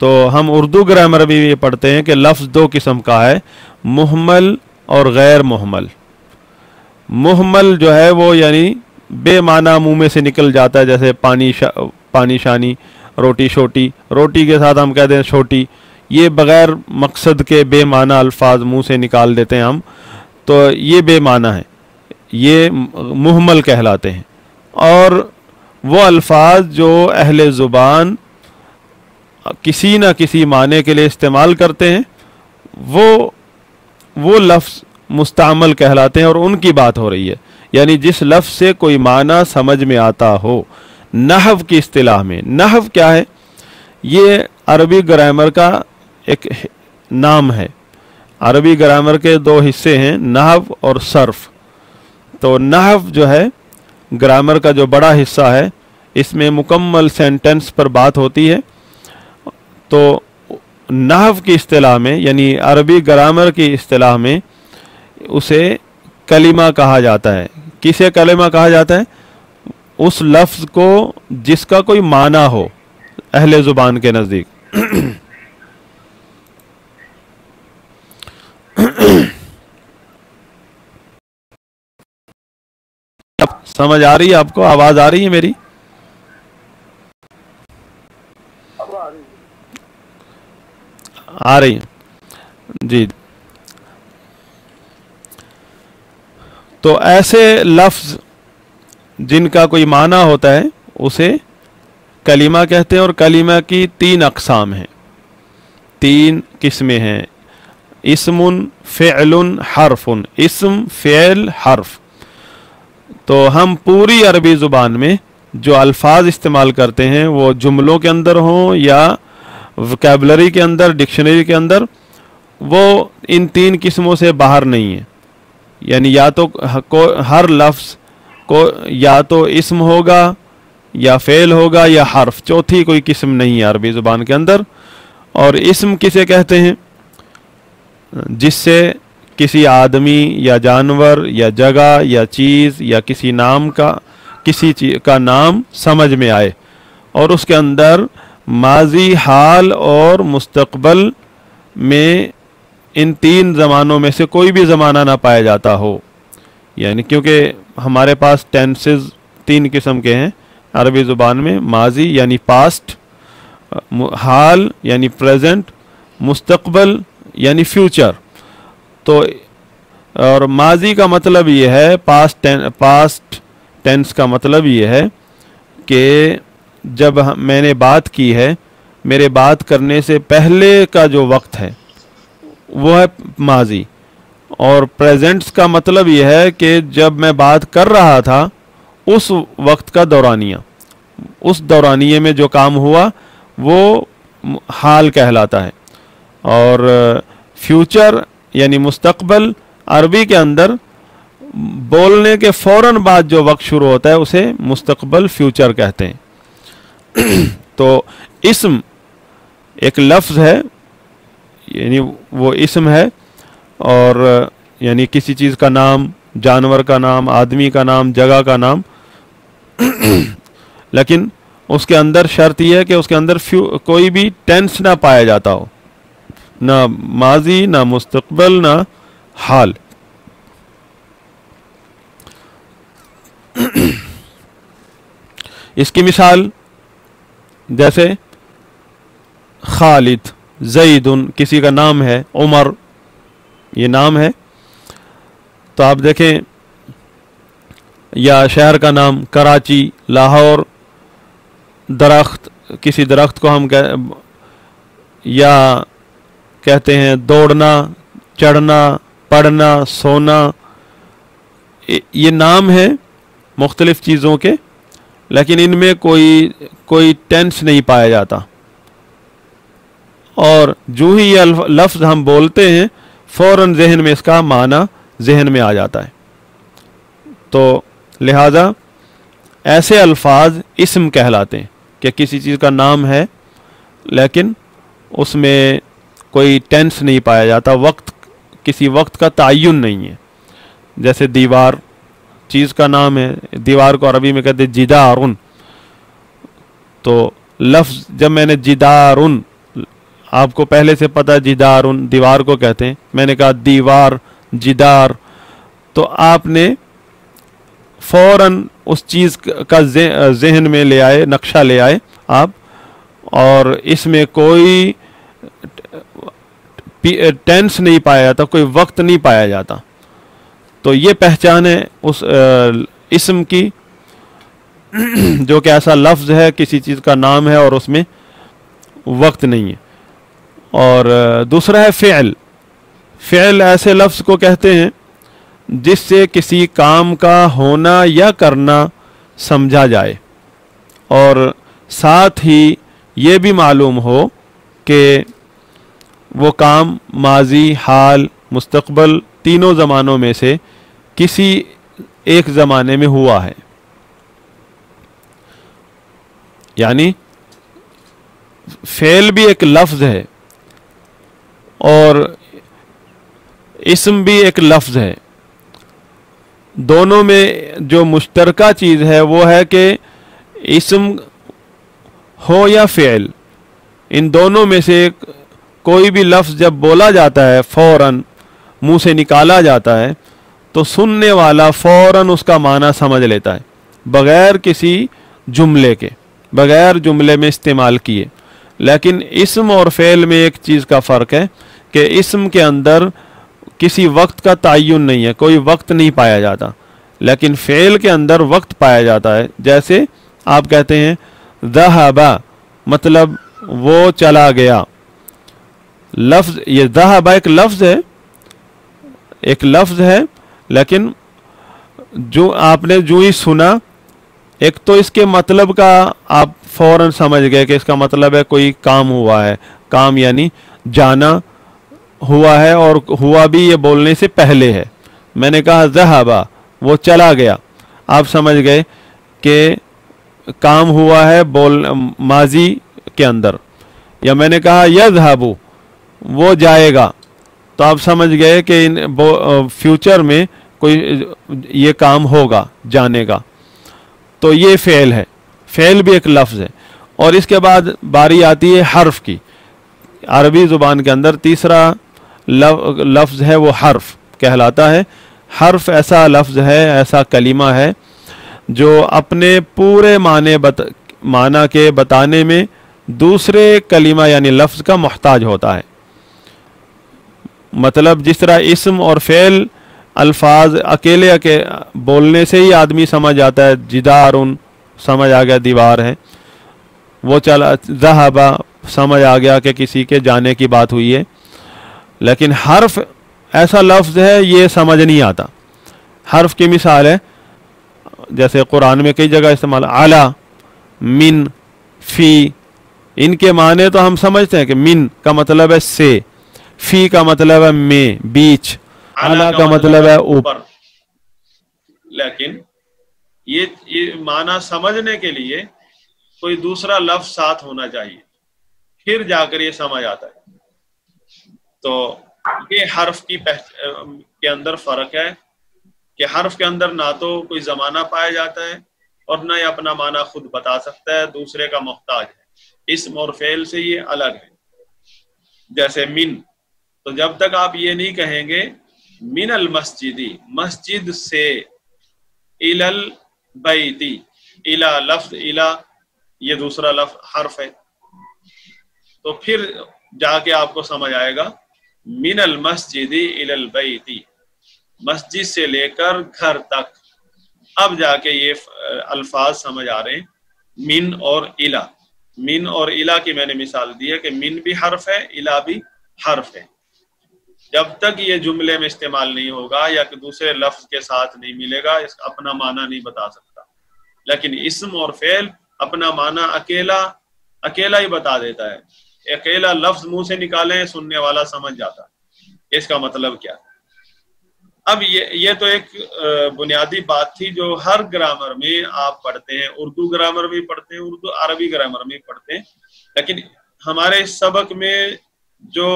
تو ہم اردو گرامر بھی یہ پڑھتے ہیں کہ لفظ دو قسم کا ہے، محمل اور غیر محمل۔ محمل جو ہے وہ یعنی بے معنی منہ میں سے نکل جاتا ہے، جیسے پانی شانی، روٹی شوٹی، روٹی کے ساتھ ہم کہتے ہیں چھوٹی، یہ بغیر مقصد کے بے معنی الفاظ منہ سے نکال دیتے ہیں ہم، تو یہ بے معنی ہے، یہ محمل کہلاتے ہیں۔ اور وہ الفاظ جو اہل زبان کسی نہ کسی معنی کے لیے استعمال کرتے ہیں وہ لفظ مستعمل کہلاتے ہیں، اور ان کی بات ہو رہی ہے، یعنی جس لفظ سے کوئی معنی سمجھ میں آتا ہو۔ نحو کی اصطلاح میں، نحو کیا ہے؟ یہ عربی گرامر کا ایک نام ہے۔ عربی گرامر کے دو حصے ہیں، نحو اور صرف۔ تو نحو جو ہے گرامر کا جو بڑا حصہ ہے، اس میں مکمل سینٹنس پر بات ہوتی ہے۔ تو نحو کی اصطلاح میں، یعنی عربی گرامر کی اصطلاح میں، اسے کلمہ کہا جاتا ہے۔ کسے کلمہ کہا جاتا ہے؟ اس لفظ کو جس کا کوئی معنی ہو اہل زبان کے نزدیک۔ سمجھ آ رہی ہے آپ کو؟ آواز آ رہی ہے میری؟ آ رہی ہے جی۔ تو ایسے لفظ جن کا کوئی معنی ہوتا ہے اسے کلمہ کہتے ہیں، اور کلمہ کی 3 اقسام ہیں، 3 قسمیں ہیں، اسم، فعل، حرف۔ اسم، فعل، حرف۔ تو ہم پوری عربی زبان میں جو الفاظ استعمال کرتے ہیں وہ جملوں کے اندر ہوں یا وکیبلری کے اندر، ڈکشنری کے اندر، وہ ان 3 قسموں سے باہر نہیں ہیں۔ یعنی یا تو ہر لفظ کو یا تو اسم ہوگا یا فعل ہوگا یا حرف، چوتھی کوئی قسم نہیں ہے عربی زبان کے اندر۔ اور اسم کسے کہتے ہیں؟ جس سے کسی آدمی یا جانور یا جگہ یا چیز یا کسی چیز کا نام سمجھ میں آئے، اور اس کے اندر ماضی، حال اور مستقبل میں ان 3 زمانوں میں سے کوئی بھی زمانہ نہ پایا جاتا ہو۔ یعنی کیونکہ ہمارے پاس ٹینسز 3 قسم کے ہیں عربی زبان میں، ماضی یعنی پاسٹ، حال یعنی پریزنٹ، مستقبل یعنی فیوچر۔ تو اور ماضی کا مطلب یہ ہے، پاسٹ ٹینس کا مطلب یہ ہے کہ جب میں نے بات کی ہے، میرے بات کرنے سے پہلے کا جو وقت ہے وہ ہے ماضی۔ اور پریزنٹس کا مطلب یہ ہے کہ جب میں بات کر رہا تھا اس وقت کا دورانیہ، اس دورانیے میں جو کام ہوا وہ حال کہلاتا ہے۔ اور فیوچر یعنی مستقبل، عربی کے اندر بولنے کے فوراً بعد جو وقت شروع ہوتا ہے اسے مستقبل، فیوچر کہتے ہیں۔ تو اسم ایک لفظ ہے، یعنی وہ اسم ہے، اور یعنی کسی چیز کا نام، جانور کا نام، آدمی کا نام، جگہ کا نام، لیکن اس کے اندر شرط یہ ہے کہ اس کے اندر کوئی بھی ٹینس نہ پایا جاتا ہو، نہ ماضی، نہ مستقبل، نہ حال۔ اس کی مثال جیسے خالد، زید، کسی کا نام ہے، عمر یہ نام ہے، تو آپ دیکھیں، یا شہر کا نام کراچی، لاہور، درخت، کسی درخت کو ہم یا کہتے ہیں دوڑنا، چڑھنا، پڑھنا، سونا، یہ نام ہے مختلف چیزوں کے، لیکن ان میں کوئی ٹینس نہیں پایا جاتا، اور جو ہی یہ لفظ ہم بولتے ہیں فوراً ذہن میں اس کا معنی ذہن میں آ جاتا ہے۔ تو لہذا ایسے الفاظ اسم کہلاتے ہیں کہ کسی چیز کا نام ہے لیکن اس میں کوئی ٹینس نہیں پایا جاتا، کسی وقت کا تعین نہیں ہے۔ جیسے دیوار چیز کا نام ہے، دیوار کو عربی میں کہتے ہیں جدارن، تو لفظ جب میں نے جدارن آپ کو پہلے سے پتہ جدار دیوار کو کہتے ہیں، میں نے کہا دیوار جدار، تو آپ نے فوراً اس چیز کا ذہن میں لے آئے، نقشہ لے آئے آپ، اور اس میں کوئی ٹینس نہیں پایا جاتا، کوئی وقت نہیں پایا جاتا. تو یہ پہچان ہے اس اسم کی جو کہ ایسا لفظ ہے، کسی چیز کا نام ہے اور اس میں وقت نہیں ہے. اور دوسرا ہے فعل. فعل ایسے لفظ کو کہتے ہیں جس سے کسی کام کا ہونا یا کرنا سمجھا جائے، اور ساتھ ہی یہ بھی معلوم ہو کہ وہ کام ماضی، حال، مستقبل تینوں زمانوں میں سے کسی ایک زمانے میں ہوا ہے. یعنی فعل بھی ایک لفظ ہے اور اسم بھی ایک لفظ ہے. دونوں میں جو مشترکہ چیز ہے وہ ہے کہ اسم ہو یا فعل، ان دونوں میں سے کوئی بھی لفظ جب بولا جاتا ہے، فوراً منہ سے نکالا جاتا ہے، تو سننے والا فوراً اس کا معنی سمجھ لیتا ہے بغیر کسی جملے کے، بغیر جملے میں استعمال کیے. لیکن اسم اور فعل میں ایک چیز کا فرق ہے کہ اسم کے اندر کسی وقت کا تعین نہیں ہے، کوئی وقت نہیں پایا جاتا، لیکن فعل کے اندر وقت پایا جاتا ہے. جیسے آپ کہتے ہیں ذہب، مطلب وہ چلا گیا. لفظ یہ ذہب ایک لفظ ہے، ایک لفظ ہے، لیکن جو آپ نے جو ہی سنا، ایک تو اس کے مطلب کا آپ فوراً سمجھ گئے کہ اس کا مطلب ہے کوئی کام ہوا ہے. کام یعنی جانا ہوا ہے، اور ہوا بھی یہ بولنے سے پہلے ہے. میں نے کہا ذہب، وہ چلا گیا، آپ سمجھ گئے کہ کام ہوا ہے ماضی کے اندر. یا میں نے کہا یذہب، وہ جائے گا، تو آپ سمجھ گئے کہ فیوچر میں کوئی یہ کام ہوگا جانے کا. تو یہ فعل ہے، فعل بھی ایک لفظ ہے. اور اس کے بعد باری آتی ہے حرف کی. عربی زبان کے اندر تیسرا لفظ ہے وہ حرف کہلاتا ہے. حرف ایسا لفظ ہے، ایسا کلمہ ہے جو اپنے پورے معنی کے بتانے میں دوسرے کلمہ یعنی لفظ کا محتاج ہوتا ہے. مطلب جس طرح اسم اور فعل الفاظ اکیلے بولنے سے ہی آدمی سمجھ آتا ہے، جدار سمجھ آ گیا دیوار ہے، وہ چلا، ذہب سمجھ آ گیا کہ کسی کے جانے کی بات ہوئی ہے. لیکن حرف ایسا لفظ ہے یہ سمجھ نہیں آتا. حرف کی مثال ہے جیسے قرآن میں کئی جگہ استعمال، اعلیٰ، من، فی. ان کے معنی تو ہم سمجھتے ہیں کہ من کا مطلب ہے سے، فی کا مطلب ہے میں، بیچ، اعلیٰ کا مطلب ہے اوپر. لیکن یہ معنی سمجھنے کے لیے کوئی دوسرا لفظ ساتھ ہونا چاہیے، پھر جا کر یہ سمجھ آتا ہے. تو یہ حرف کے اندر فرق ہے کہ حرف کے اندر نہ تو کوئی زمانہ پایا جاتا ہے اور نہ یہ اپنا معنی خود بتا سکتا ہے، دوسرے کا محتاج ہے. اسم اور فعل سے یہ الگ ہے. جیسے من، تو جب تک آپ یہ نہیں کہیں گے من المسجدی، مسجد سے، الی البیتی، الی لفظ الی یہ دوسرا لفظ حرف ہے، تو پھر جا کے آپ کو سمجھ آئے گا من المسجد الی البیتی، مسجد سے لے کر گھر تک. اب جا کے یہ الفاظ سمجھ آ رہے ہیں من اور الی. من اور الی کی میں نے مثال دی ہے کہ من بھی حرف ہے، الی بھی حرف ہے. جب تک یہ جملے میں استعمال نہیں ہوگا یا کہ دوسرے لفظ کے ساتھ نہیں ملے گا، اس کا اپنا معنی نہیں بتا سکتا. لیکن اسم اور فعل اپنا معنی اکیلا ہی بتا دیتا ہے. اکیلا لفظ منہ سے نکالیں سننے والا سمجھ جاتا ہے اس کا مطلب کیا ہے. اب یہ تو ایک بنیادی بات تھی جو ہر گرامر میں آپ پڑھتے ہیں، اردو گرامر میں پڑھتے ہیں، اردو عربی گرامر میں پڑھتے ہیں. لیکن ہمارے سبق میں جو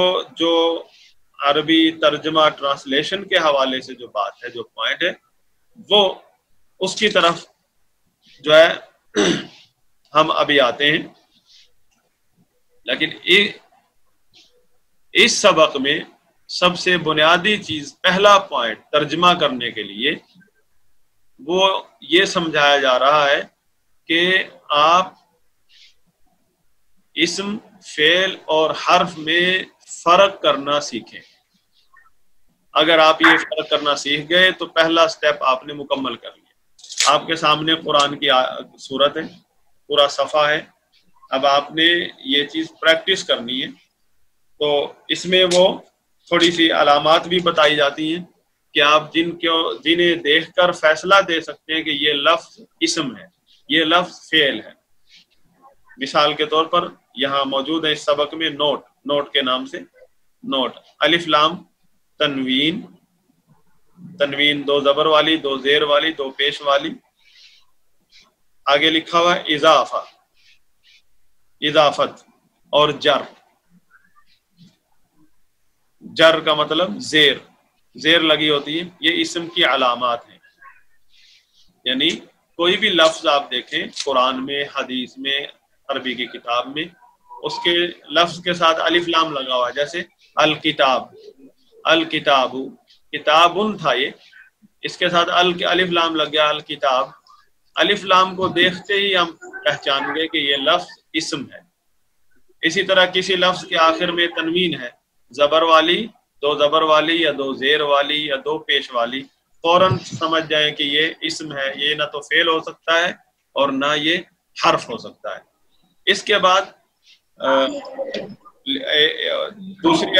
عربی ترجمہ ٹرانسلیشن کے حوالے سے جو بات ہے، جو پوائنٹ ہے، وہ اس کی طرف جو ہے ہم ابھی آتے ہیں. لیکن اس سبق میں سب سے بنیادی چیز، پہلا پوائنٹ ترجمہ کرنے کے لیے وہ یہ سمجھایا جا رہا ہے کہ آپ اسم، فعل اور حرف میں فرق کرنا سیکھیں۔ اگر آپ یہ فرق کرنا سیکھ گئے تو پہلا سٹیپ آپ نے مکمل کر لیا۔ آپ کے سامنے قرآن کی سورت ہے، پورا صفحہ ہے، اب آپ نے یہ چیز پریکٹس کرنی ہے۔ تو اس میں وہ تھوڑی سی علامات بھی بتائی جاتی ہیں کہ آپ جنہیں دیکھ کر فیصلہ دے سکتے ہیں کہ یہ لفظ اسم ہے، یہ لفظ فعل ہے۔ مثال کے طور پر یہاں موجود ہے اس سبق میں نوٹ کے نام سے، نوٹ، الف لام تنوین، تنوین 2 زبر والی، 2 زیر والی، 2 پیش والی، آگے لکھا ہوا اضافہ، اضافت، اور جر کا مطلب زیر لگی ہوتی ہے، یہ اسم کی علامات ہیں۔ یعنی کوئی بھی لفظ آپ دیکھیں قرآن میں، حدیث میں، عربی کی کتاب میں، اس کے لفظ کے ساتھ الف لام لگا ہوا ہے، جیسے الکتاب، کتابن تھا یہ، اس کے ساتھ الف لام لگ گیا، الکتاب۔ الف لام کو دیکھتے ہی ہم پہچان گئے کہ یہ لفظ اسم ہے۔ اسی طرح کسی لفظ کے آخر میں تنوین ہے، زبر والی، 2 زبر والی یا 2 زیر والی یا 2 پیش والی، فوراً سمجھ جائیں کہ یہ اسم ہے، یہ نہ تو فعل ہو سکتا ہے اور نہ یہ حرف ہو سکتا ہے۔ اس کے بعد دوسری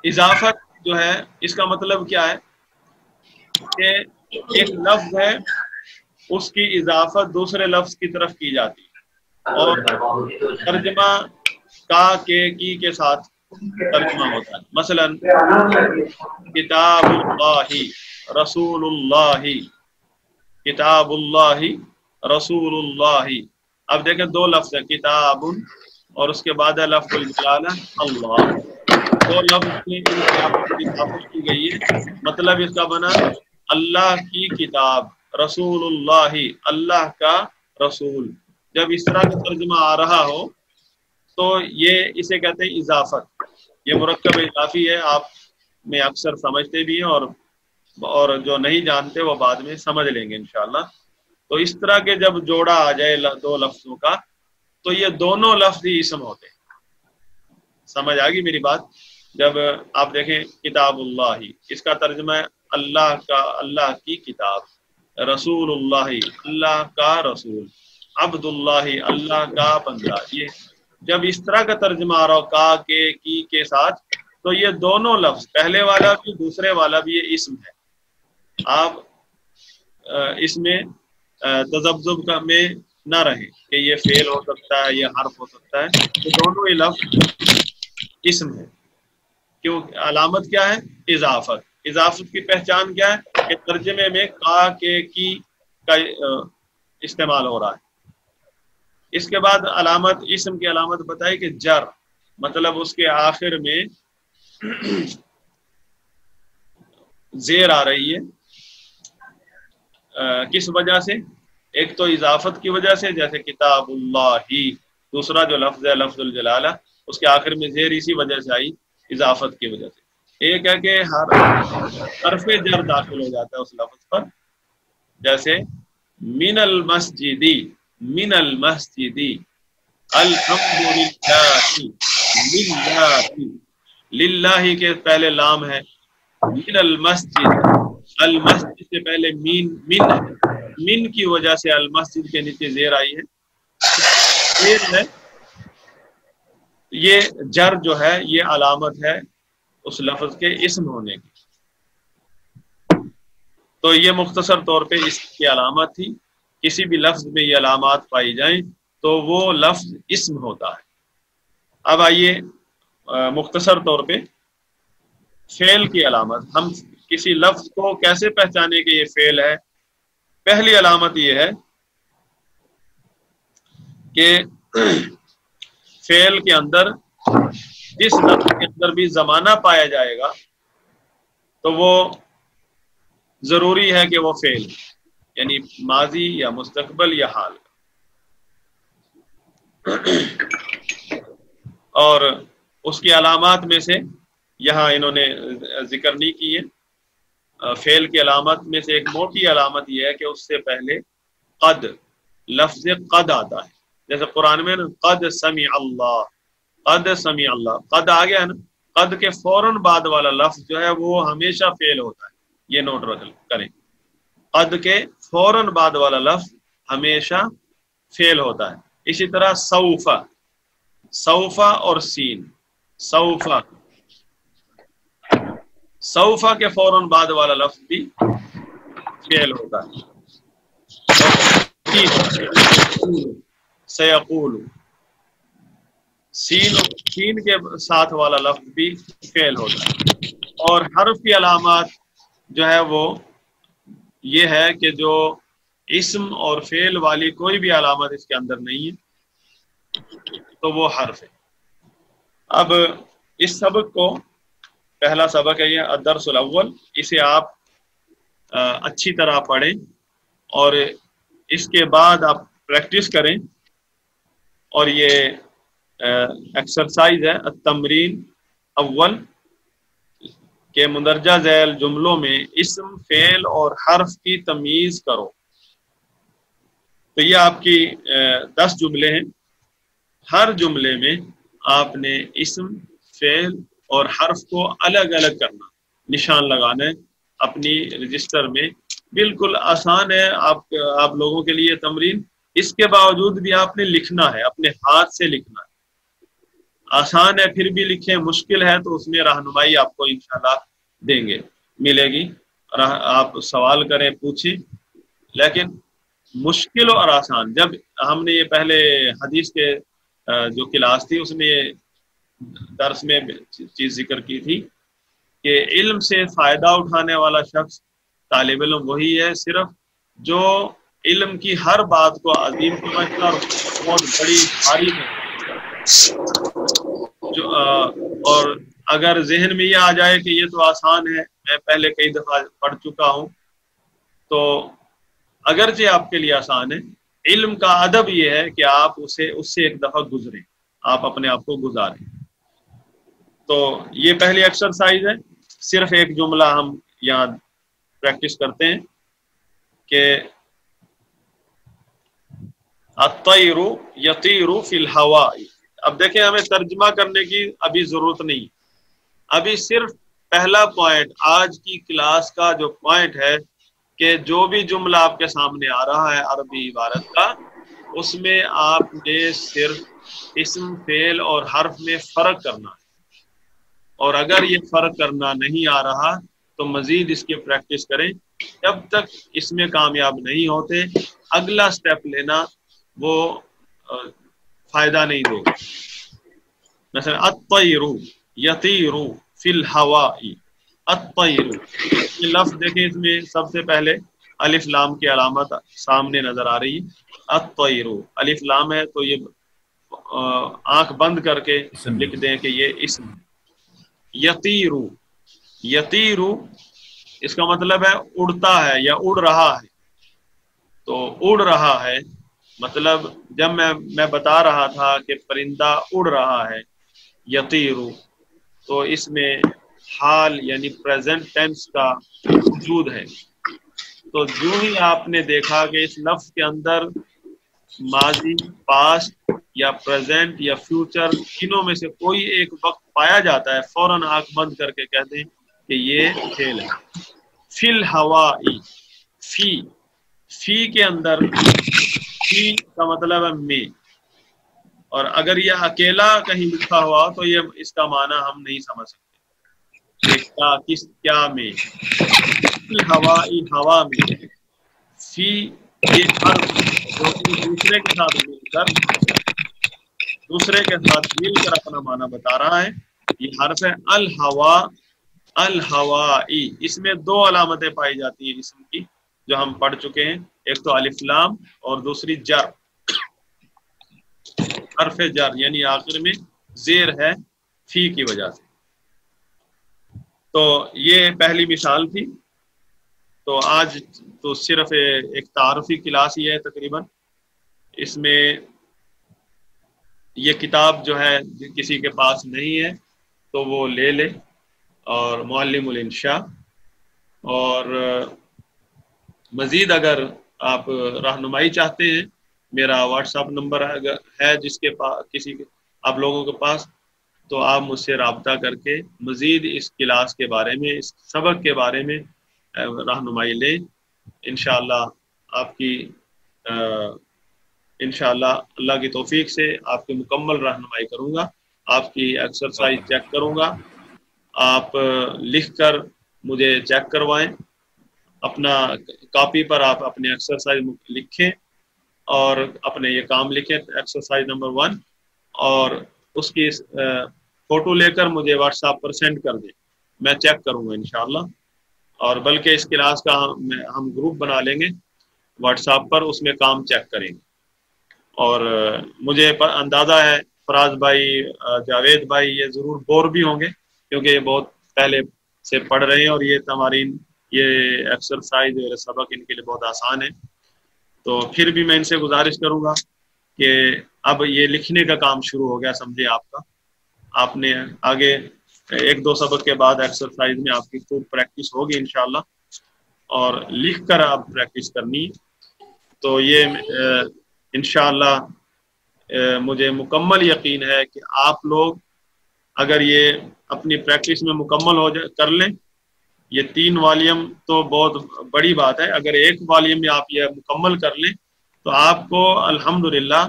اضافت جو ہے، اس کا مطلب کیا ہے کہ ایک لفظ ہے، اس کی اضافت دوسرے لفظ کی طرف کی جاتی ہے، اور ترجمہ کا کے ساتھ ترجمہ ہوتا ہے۔ مثلا کتاب اللہ، رسول اللہ، کتاب اللہ، رسول اللہ۔ اب دیکھیں 2 لفظ ہے، کتاب اور اس کے بعد ہے لفظ الجلالہ اللہ، 2 لفظ کی اضافت کی گئی ہے، مطلب اس کا بنا اللہ کی کتاب، رسول اللہ، اللہ کا رسول۔ جب اس طرح کا ترجمہ آ رہا ہو تو یہ اسے کہتے ہیں اضافت۔ یہ مرکب اضافی ہے، آپ میں اکثر سمجھتے بھی ہیں، اور جو نہیں جانتے وہ بعد میں سمجھ لیں گے انشاءاللہ۔ تو اس طرح کے جب جوڑا آ جائے 2 لفظوں کا تو یہ دونوں لفظ ہی اسم ہوتے ہیں۔ سمجھ آ گئی میری بات؟ جب آپ دیکھیں کتاب اللہ، اس کا ترجمہ ہے اللہ کی کتاب، رسول اللہ، اللہ کا رسول، عبد اللہ، اللہ کا بندہ۔ یہ جب اس طرح کا ترجمہ آ رہا ہو کا کے ساتھ، تو یہ دونوں لفظ، پہلے والا بھی دوسرے والا بھی، یہ اسم ہے۔ آپ اس میں تذبذب میں نہ رہیں کہ یہ فعل ہو سکتا ہے، یہ حرف ہو سکتا ہے، تو دونوں ہی لفظ اسم ہے۔ کیوں؟ علامت کیا ہے؟ اضافت۔ اضافت کی پہچان کیا ہے؟ کہ ترجمے میں کا کی کا استعمال ہو رہا ہے۔ اس کے بعد علامت، اسم کی علامت بتائی کہ جر، مطلب اس کے آخر میں زیر آ رہی ہے۔ کس وجہ سے؟ ایک تو اضافت کی وجہ سے، جیسے کتاب اللہ ہی، دوسرا جو لفظ ہے لفظ الجلالہ، اس کے آخر میں زیر اسی وجہ سے آئی، اضافت کی وجہ سے۔ ایک ہے کہ حرف جر داخل ہو جاتا ہے اس لفظ پر، جیسے من المسجدی، من المسجدی، الحمدللہ، للہ کے پہلے لام ہے، من المسجد، المسجد سے پہلے من کی وجہ سے المسجد کے نیچے زیر آئی ہے۔ زیر ہے، یہ جر جو ہے یہ علامت ہے اس لفظ کے اسم ہونے کی۔ تو یہ مختصر طور پہ اس کی علامت تھی۔ کسی بھی لفظ میں یہ علامات پائی جائیں تو وہ لفظ اسم ہوتا ہے۔ اب آئیے مختصر طور پہ فعل کی علامت، ہم کسی لفظ کو کیسے پہچانے کہ یہ فعل ہے؟ پہلی علامت یہ ہے کہ فعل کے اندر جس لفظ کے اندر بھی زمانہ پایا جائے گا تو وہ ضروری ہے کہ وہ فعل، یعنی ماضی یا مستقبل یا حال۔ اور اس کی علامات میں سے یہاں انہوں نے ذکر نہیں کی ہے. فعل کی علامت میں سے ایک موٹی علامت یہ ہے کہ اس سے پہلے قد، لفظ قد آتا ہے. جیسے قرآن میں نا قد سمع اللہ، قد سمع اللہ، قد آ گیا نا، قد کے فوراً بعد والا لفظ جو ہے وہ ہمیشہ فعل ہوتا ہے. یہ نوٹ کریں، قد کے فوراً بعد والا لفظ ہمیشہ فعل ہوتا ہے. اسی طرح سوفا، سوفا اور سین، سوفا، سوفا کے فوراً بعد والا لفظ بھی فعل ہوتا ہے. سیقول، سین کے ساتھ والا لفظ بھی فعل ہوتا ہے. اور حرف کی علامات جو ہے وہ یہ ہے کہ جو اسم اور فعل والی کوئی بھی علامت اس کے اندر نہیں ہے تو وہ حرف ہے. اب اس سبق کو، پہلا سبق ہے یہ الدرس الاول، اسے آپ اچھی طرح پڑھیں اور اس کے بعد آپ پریکٹس کریں. اور یہ ایکسرسائز ہے التمرین اول کہ مندرجہ ذیل جملوں میں اسم، فعل اور حرف کی تمیز کرو. تو یہ آپ کی 10 جملے ہیں. ہر جملے میں آپ نے اسم، فعل اور حرف کو الگ الگ کرنا، نشان لگانا ہے اپنی رجسٹر میں. بالکل آسان ہے آپ لوگوں کے لیے تمرین. اس کے باوجود بھی آپ نے لکھنا ہے، اپنے ہاتھ سے لکھنا ہے. آسان ہے پھر بھی لکھیں، مشکل ہے تو اس میں رہنمائی آپ کو انشاءاللہ دیں گے، ملے گی. آپ سوال کریں، پوچھیں. لیکن مشکل اور آسان، جب ہم نے یہ پہلے حدیث کے جو کلاس تھی اس میں درس میں چیز ذکر کی تھی کہ علم سے فائدہ اٹھانے والا شخص طالب علم وہی ہے صرف جو علم کی ہر بات کو عظیم سمجھتا اور بہت بڑی بھاری جو اور اگر ذہن میں یہ آ جائے کہ یہ تو آسان ہے، میں پہلے کئی دفعہ پڑھ چکا ہوں، تو اگرچہ آپ کے لیے آسان ہے، علم کا ادب یہ ہے کہ آپ اس سے ایک دفعہ گزریں، آپ اپنے آپ کو گزاریں. تو یہ پہلی ایکسرسائز ہے. صرف ایک جملہ ہم یہاں پریکٹس کرتے ہیں کہ الطیر یطیر فی الہواء. اب دیکھیں ہمیں ترجمہ کرنے کی ابھی ضرورت نہیں، ابھی صرف پہلا پوائنٹ آج کی کلاس کا جو پوائنٹ ہے کہ جو بھی جملہ آپ کے سامنے آ رہا ہے عربی عبارت کا، اس میں آپ نے صرف اسم، فعل اور حرف میں فرق کرنا ہے. اور اگر یہ فرق کرنا نہیں آ رہا تو مزید اس کی پریکٹس کریں. جب تک اس میں کامیاب نہیں ہوتے اگلا سٹیپ لینا وہ فائدہ نہیں دے گا. مثلا الطیر یطیر فی الہواء، الطیر، یہ لفظ دیکھیں اس میں سب سے پہلے الف لام کی علامت سامنے نظر آ رہی ہے. الطیر، الف لام ہے تو یہ آنکھ بند کر کے لکھ دیں کہ یہ اسم. یطیر، یطیر اس کا مطلب ہے اڑتا ہے یا اڑ رہا ہے. تو اڑ رہا ہے مطلب جب میں بتا رہا تھا کہ پرندہ اڑ رہا ہے یطیر، تو اس میں حال یعنی پریزنٹ ٹینس کا وجود ہے. تو جو ہی آپ نے دیکھا کہ اس لفظ کے اندر ماضی، پاسٹ یا پریزنٹ یا فیوچر تینوں میں سے کوئی ایک وقت پایا جاتا ہے، فوراً آنکھ بند کر کے کہہ دیں کہ یہ فعل ہے. فی الہواء، فی کے اندر فی کا مطلب ہے میں، اور اگر یہ اکیلا کہیں لکھا ہوا تو یہ اس کا معنی ہم نہیں سمجھ سکتے کیا میں. ہوا، ہوا میں. فی یہ حرف جو کہ دوسرے کے ساتھ مل کر اپنا معنی بتا رہا ہے. یہ حرف ہے الہوا، الہوائی. اس میں 2 علامتیں پائی جاتی ہیں اسم کی جو ہم پڑھ چکے ہیں، ایک تو الف لام اور دوسری جر، حرف جر یعنی آخر میں زیر ہے فی کی وجہ سے. تو یہ پہلی مثال تھی. تو آج تو صرف ایک تعارفی کلاس ہی ہے تقریباً. اس میں یہ کتاب جو ہے کسی کے پاس نہیں ہے تو وہ لے لے، اور معلم الانشاء. اور مزید اگر آپ رہنمائی چاہتے ہیں، میرا واٹس ایپ نمبر ہے جس کے پاس کسی آپ لوگوں کے پاس، تو آپ مجھ سے رابطہ کر کے مزید اس کلاس کے بارے میں، اس سبق کے بارے میں رہنمائی لیں. انشاءاللہ آپ کی انشاءاللہ اللہ کی توفیق سے آپ کی مکمل رہنمائی کروں گا، آپ کی ایکسرسائز چیک کروں گا. آپ لکھ کر مجھے چیک کروائیں، اپنا کاپی پر آپ اپنے ایکسرسائز لکھیں اور اپنے یہ کام لکھیں ایکسرسائز نمبر 1، اور اس کی فوٹو لے کر مجھے واٹس ایپ پر سینڈ کر دیں، میں چیک کروں گا انشاءاللہ. اور بلکہ اس کلاس کا ہم گروپ بنا لیں گے واٹس ایپ پر، اس میں کام چیک کریں گے. اور مجھے اندازہ ہے فراز بھائی، جاوید بھائی یہ ضرور بور بھی ہوں گے، کیونکہ یہ بہت پہلے سے پڑھ رہے ہیں اور یہ تمارین، یہ ایکسرسائز سبق ان کے لیے بہت آسان ہے. تو پھر بھی میں ان سے گزارش کروں گا کہ اب یہ لکھنے کا کام شروع ہو گیا، سمجھے آپ کا، آپ نے آگے 1-2 سبق کے بعد ایکسرسائز میں آپ کی خوب پریکٹس ہوگی انشاءاللہ، اور لکھ کر آپ پریکٹس کرنی. تو یہ انشاءاللہ مجھے مکمل یقین ہے کہ آپ لوگ اگر یہ اپنی پریکٹس میں مکمل کر لیں، یہ 3 والیوم تو بہت بڑی بات ہے، اگر 1 والیوم میں آپ یہ مکمل کر لیں تو آپ کو الحمدللہ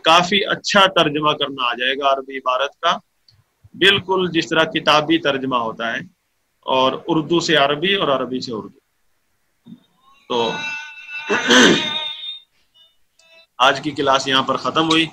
کافی اچھا ترجمہ کرنا آ جائے گا عربی عبارت کا، بالکل جس طرح کتابی ترجمہ ہوتا ہے، اور اردو سے عربی اور عربی سے اردو. تو آج کی کلاس یہاں پر ختم ہوئی.